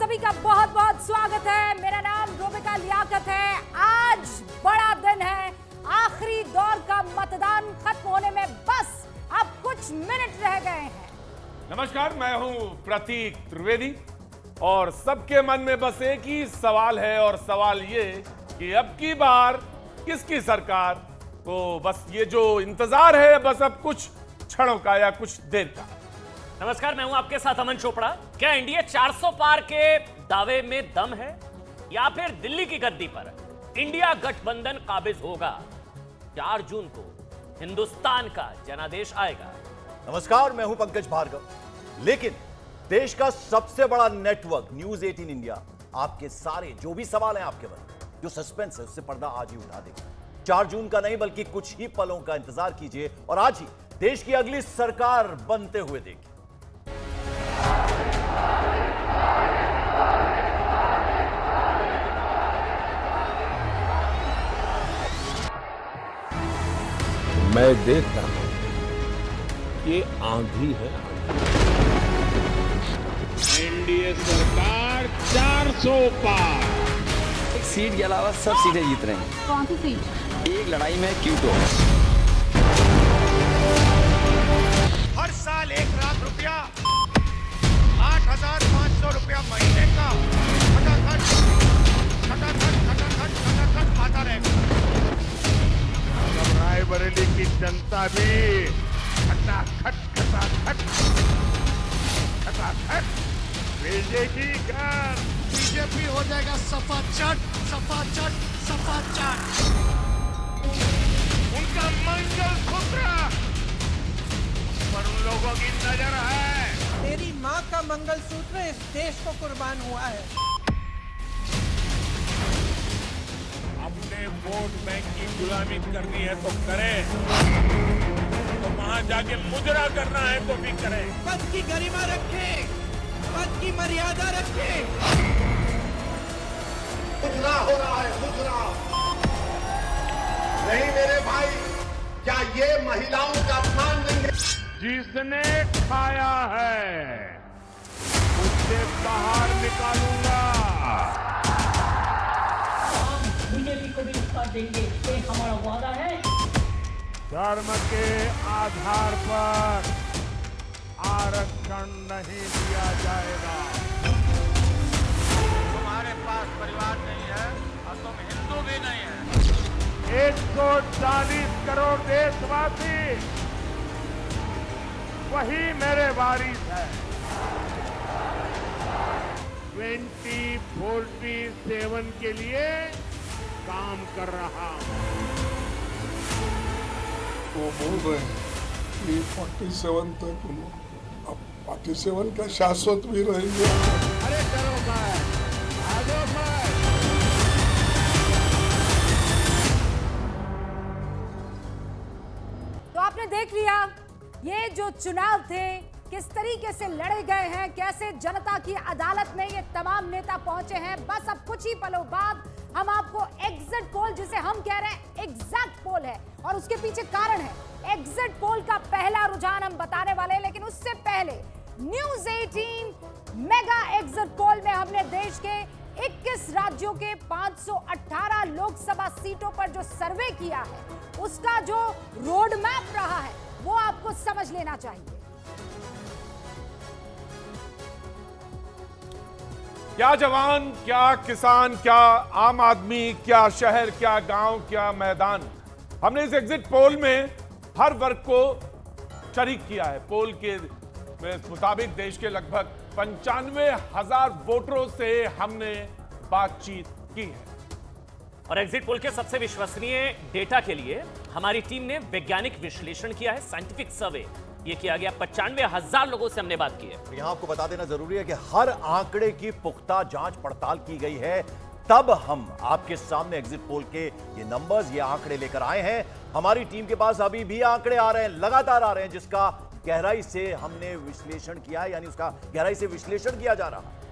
सभी का बहुत बहुत स्वागत है। मेरा नाम रोबिका लियाकत है। आज बड़ा दिन है, आखिरी दौर का मतदान खत्म होने में बस अब कुछ मिनट रह गए हैं। नमस्कार, मैं हूं प्रतीक त्रिवेदी और सबके मन में बस एक ही सवाल है और सवाल ये कि अब की बार किसकी सरकार। तो बस ये जो इंतजार है बस अब कुछ क्षणों का या कुछ देर का। नमस्कार, मैं हूं आपके साथ अमन चोपड़ा। क्या एनडीए 400 पार के दावे में दम है या फिर दिल्ली की गद्दी पर इंडिया गठबंधन काबिज होगा? 4 जून को हिंदुस्तान का जनादेश आएगा। नमस्कार, मैं हूं पंकज भार्गव। लेकिन देश का सबसे बड़ा नेटवर्क न्यूज 18 इंडिया आपके सारे जो भी सवाल हैं आपके मन में, जो सस्पेंस है उससे पर्दा आज ही उठा देगा। 4 जून का नहीं बल्कि कुछ ही पलों का इंतजार कीजिए और आज ही देश की अगली सरकार बनते हुए देखिए। मैं देख रहा हूं ये आंधी है। एनडीए सरकार 400 पार। एक सीट के अलावा सब सीटें जीत रहे हैं। कौन सी सीट? एक लड़ाई में क्यूटो। हर साल 1 लाख रुपया, 8,500 रुपया महीने का खटाखट आता रहेगा। रायबरेली की जनता भी खटाखट भेजेगी घर। बीजेपी हो जाएगा सफा चट। उनका मंगलसूत्र पर उन लोगों की नजर है। तेरी माँ का मंगलसूत्र इस देश को कुर्बान हुआ है। अपने वोट बैंक की गुलामी करनी है तो करें, तो वहां जाके मुजरा करना है तो भी करें। पद की गरिमा रखे, पद की मर्यादा रखे। मुजरा हो रहा है, मुजरा नहीं मेरे भाई। क्या ये महिलाओं का अपमान नहीं है? जिसने खाया है उससे बाहर निकालूंगा। बीजेपी को भी साथ देंगे, ये हमारा वादा है। धर्म के आधार पर आरक्षण नहीं दिया जाएगा। तुम्हारे पास परिवार नहीं है और तुम हिंदू भी नहीं है। 140 करोड़ देशवासी वही मेरे वारिस है। 2047 के लिए काम कर रहा हूं। वो बोल रहे हैं कि 47 तक अब 47 का शाश्वत भी रहेंगे। अरे चलो भाई, आ जाओ भाई। तो आपने देख लिया ये जो चुनाव थे किस तरीके से लड़े गए हैं, कैसे जनता की अदालत में ये तमाम नेता पहुंचे हैं। बस अब कुछ ही पलों बाद हम आपको एग्जिट पोल, जिसे हम कह रहे हैं एग्जैक्ट पोल है और उसके पीछे कारण है। एग्जिट पोल का पहला रुझान हम बताने वाले हैं, लेकिन उससे पहले न्यूज 18 मेगा एग्जिट पोल में हमने देश के 21 राज्यों के 518 लोकसभा सीटों पर जो सर्वे किया है उसका जो रोड मैप रहा है वो आपको समझ लेना चाहिए। क्या जवान, क्या किसान, क्या आम आदमी, क्या शहर, क्या गांव, क्या मैदान, हमने इस एग्जिट पोल में हर वर्ग को शरीक किया है। पोल के मुताबिक देश के लगभग 95,000 वोटरों से हमने बातचीत की है। और एग्जिट पोल के सबसे विश्वसनीय डेटा के लिए हमारी टीम ने वैज्ञानिक विश्लेषण किया है। साइंटिफिक सर्वे ये किया गया, 95,000 लोगों से हमने बात की है। यहां आपको बता देना जरूरी है कि हर आंकड़े की पुख्ता जांच पड़ताल की गई है, तब हम आपके सामने एग्जिट पोल के ये नंबर्स, ये आंकड़े लेकर आए हैं। हमारी टीम के पास अभी भी आंकड़े आ रहे हैं, लगातार आ रहे हैं, जिसका गहराई से हमने विश्लेषण किया है, यानी उसका गहराई से विश्लेषण किया जा रहा है।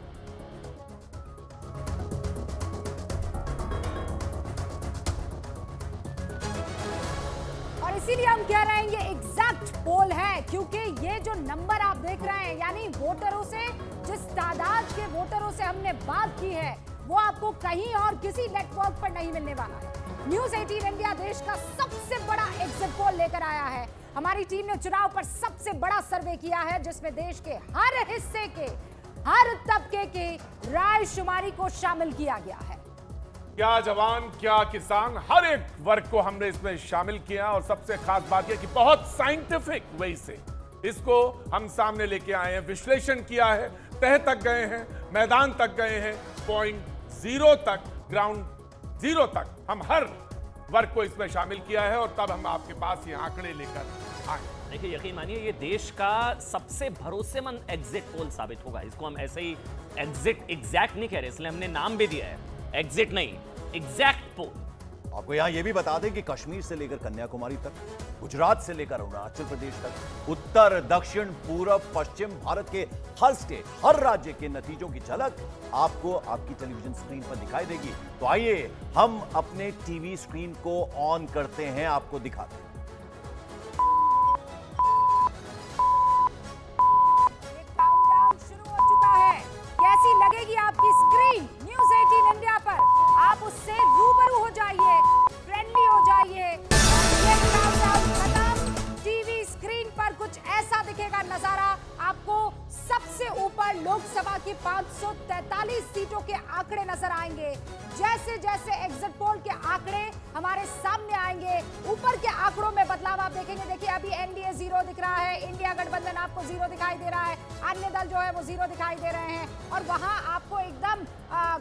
और इसीलिए हम कह रहे हैं ये एग्जैक्ट पोल है, क्योंकि ये जो नंबर आप देख रहे हैं यानी वोटरों से जिस तादाद के वोटरों से हमने बात की है वो आपको कहीं और किसी नेटवर्क पर नहीं मिलने वाला है। न्यूज़ 18 इंडिया देश का सबसे बड़ा एग्जिट पोल लेकर आया है। हमारी टीम ने चुनाव पर सबसे बड़ा सर्वे किया है जिसमें देश के हर हिस्से के हर तबके के राय शुमारी को शामिल किया गया है। क्या जवान क्या किसान, हर एक वर्ग को हमने इसमें शामिल किया और सबसे खास बात यह कि बहुत साइंटिफिक वे से इसको हम सामने लेके आए हैं, विश्लेषण किया है, तह तक गए हैं, मैदान तक गए हैं, पॉइंट जीरो तक, ग्राउंड जीरो तक हम हर वर्ग को इसमें शामिल किया है और तब हम आपके पास ये आंकड़े लेकर आए। देखिए, यकीन मानिए ये देश का सबसे भरोसेमंद एग्जिट पोल साबित होगा। इसको हम ऐसे ही एग्जिट एग्जैक्ट नहीं कह रहे, इसलिए हमने नाम भी दिया है, एग्जिट नहीं एग्जैक्ट पोल। आपको यहां यह भी बता दें कि कश्मीर से लेकर कन्याकुमारी तक, गुजरात से लेकर अरुणाचल प्रदेश तक, उत्तर दक्षिण पूरब पश्चिम भारत के हर स्टेट, हर राज्य के नतीजों की झलक आपको आपकी टेलीविजन स्क्रीन पर दिखाई देगी। तो आइए हम अपने टीवी स्क्रीन को ऑन करते हैं, आपको दिखाते हैं। काउंटडाउन शुरू हो चुका है। कैसी लगेगी आपकी स्क्रीन न्यूज़ 18 इंडिया पर? आप उससे रूबरू हो जाइए, फ्रेंडली हो जाइए। ये काउंटडाउन खत्म। टीवी स्क्रीन पर कुछ ऐसा दिखेगा नजारा। आपको सबसे ऊपर लोकसभा की 543 सीटों के आंकड़े नजर आएंगे। जैसे जैसे एग्जिट पोल के आंकड़े हमारे सामने आएंगे, ऊपर के आंकड़ों में बदलाव आप देखेंगे। देखिए, अभी एनडीए 0 दिख रहा है, इंडिया गठबंधन आपको 0 दिखाई दे रहा है, अन्य दल जो है वो 0 दिखाई दे रहे हैं और वहां आपको एकदम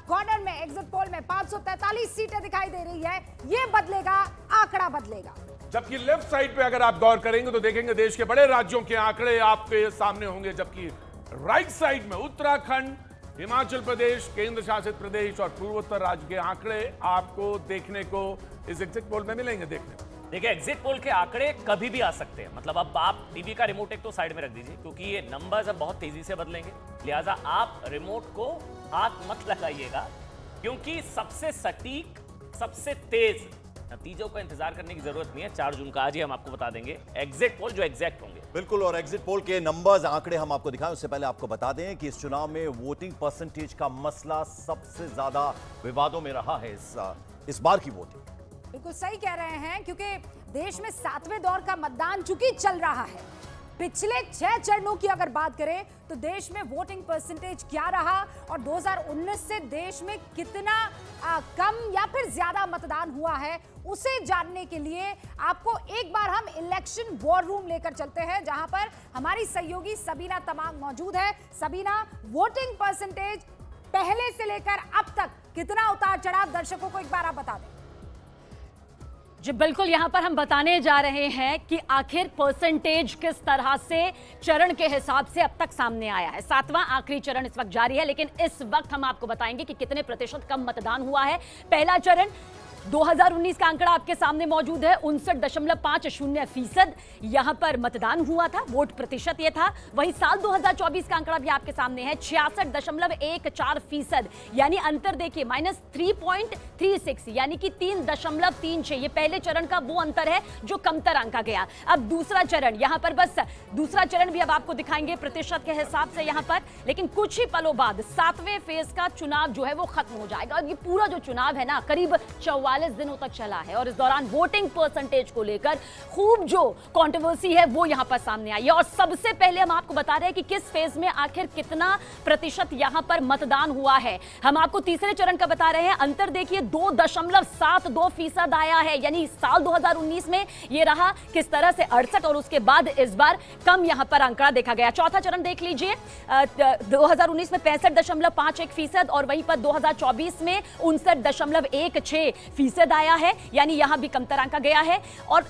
कॉर्नर में एग्जिट पोल में 543 सीटें दिखाई दे रही है। ये बदलेगा, आंकड़ा बदलेगा। जबकि लेफ्ट साइड पे अगर आप गौर करेंगे तो देखेंगे देश के बड़े राज्यों के आंकड़े आपके सामने होंगे, जबकि राइट साइड में उत्तराखंड, हिमाचल प्रदेश, केंद्र शासित प्रदेश और पूर्वोत्तर राज्य के आंकड़े आपको देखने को इस एग्जिट पोल में मिलेंगे। देखिए, एग्जिट पोल के आंकड़े कभी भी आ सकते हैं। मतलब अब आप टीवी का रिमोट एक तो साइड में रख दीजिए, क्योंकि ये नंबर्स अब बहुत तेजी से बदलेंगे, लिहाजा आप रिमोट को हाथ मत लगाइएगा, क्योंकि सबसे सटीक, सबसे तेज नतीजों का इंतजार करने की जरूरत नहीं है। 4 जून का आज ही हम आपको बता देंगे एग्जिट पोल जो एग्जैक्ट होंगे। बिल्कुल, और एग्जिट पोल के नंबर्स, आंकड़े हम आपको दिखाएं उससे पहले आपको बता दें कि इस चुनाव में वोटिंग परसेंटेज का मसला सबसे ज्यादा विवादों में रहा है इस बार की वोटिंग। बिल्कुल सही कह रहे हैं, क्योंकि देश में 7वें दौर का मतदान चूंकि चल रहा है। पिछले 6 चरणों की अगर बात करें तो देश में वोटिंग परसेंटेज क्या रहा और 2019 से देश में कितना कम या फिर ज्यादा मतदान हुआ है, उसे जानने के लिए आपको एक बार हम इलेक्शन वॉर रूम लेकर चलते हैं, जहां पर हमारी सहयोगी सबीना तमांग मौजूद है। सबीना, वोटिंग परसेंटेज पहले से लेकर अब तक कितना उतार चढ़ाव, दर्शकों को एक बार आप बता दें। जी बिल्कुल, यहाँ पर हम बताने जा रहे हैं कि आखिर परसेंटेज किस तरह से चरण के हिसाब से अब तक सामने आया है। 7वां आखिरी चरण इस वक्त जारी है, लेकिन इस वक्त हम आपको बताएंगे कि कितने प्रतिशत कम मतदान हुआ है। पहला चरण 2019 का आंकड़ा आपके सामने मौजूद है, 59.50% यहां पर मतदान हुआ था, वोट प्रतिशत ये था। वहीं साल 2024 का आंकड़ा भी आपके सामने है, 66.14%, यानी अंतर देखिए -3.36, यानी कि 3.36। ये पहले चरण का वो अंतर है जो कमतर आंका गया। अब दूसरा चरण, यहां पर बस दूसरा चरण भी अब आपको दिखाएंगे प्रतिशत के हिसाब से यहां पर, लेकिन कुछ ही पलों बाद 7वें फेज का चुनाव जो है वो खत्म हो जाएगा। और ये पूरा जो चुनाव है ना, करीब 44 दिनों तक चला है और इस दौरान वोटिंग परसेंटेज को लेकर खूब जो कंट्रोवर्सी है वो यहां पर सामने आई है। और सबसे पहले हम आपको बता रहे हैं कि किस फेज में आखिर कितना प्रतिशत यहां पर मतदान हुआ है। हम आपको तीसरे चरण का बता रहे हैं, अंतर देखिए 2.72% आया है, यानी साल 2019 में ये रहा किस तरह से 68 और उसके बाद इस बार कम यहां पर आंकड़ा देखा गया। चौथा चरण देख लीजिए, 2019 में 65.51% और वहीं पर 2024 में 59.16% आया है, यानी यहां भी कमतर आंका गया है। और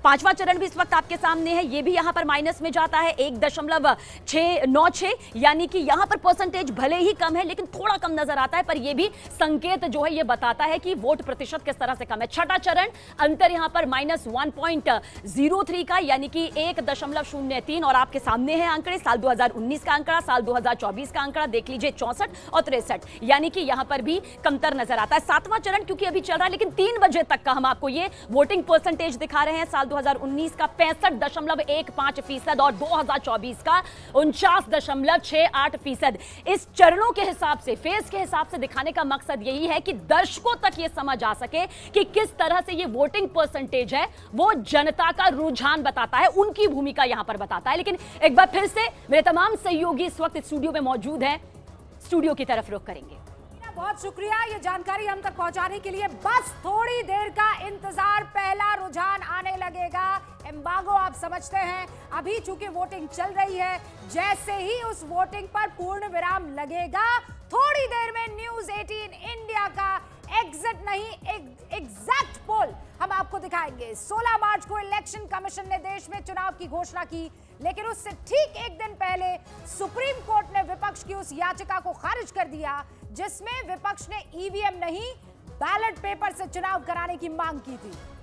पांचवा चरण भी इस वक्त आपके सामने है, ये भी यहां पर माइनस में जाता है 1.696, यानी कि यहां पर परसेंटेज भले ही कम है लेकिन थोड़ा कम नजर आता है, पर यह भी संकेत जो है ये बताता है कि वोट प्रतिशत किस तरह से कम है। छठा चरण, अंतर यहां पर -1.03 का, यानी कि 1.03, और आपके सामने है आंकड़े, साल 2019 का आंकड़ा, साल 2024 का आंकड़ा देख लीजिए 64 और 63, यानी कि यहां पर भी कमतर नजर आता है। सातवां चरण क्योंकि क्योंकि अभी चल रहा है, लेकिन 3 बजे तक का हम आपको ये वोटिंग परसेंटेज दिखा रहे हैं। साल 2019 का 65.15% और 2024 का 49.68%। इस चरणों के हिसाब से, फेज के हिसाब से दिखाने का मकसद यही है कि दर्शकों तक ये समझ आ सके कि किस तरह से ये वोटिंग परसेंटेज है वो जनता का रुझान बताता है, उनकी भूमिका यहां पर बताता है। लेकिन एक बार फिर से मेरे तमाम सहयोगी इस वक्त स्टूडियो में मौजूद हैं, स्टूडियो की तरफ रुख करेंगे। बहुत शुक्रिया ये जानकारी हम तक पहुंचाने के लिए। बस थोड़ी देर का इंतजार, पहला रुझान आने लगेगा। एम्बागो आप समझते हैं, अभी चूंकि वोटिंग चल रही है, जैसे ही उस वोटिंग पर पूर्ण विराम लगेगा, थोड़ी देर में न्यूज़ 18 इंडिया का एग्जिट नहीं एग्जैक्ट पोल हम आपको दिखाएंगे। 16 मार्च को इलेक्शन कमीशन ने देश में चुनाव की घोषणा की, लेकिन उससे ठीक एक दिन पहले सुप्रीम कोर्ट ने विपक्ष की उस याचिका को खारिज कर दिया जिसमें विपक्ष ने ईवीएम नहीं बैलेट पेपर से चुनाव कराने की मांग की थी।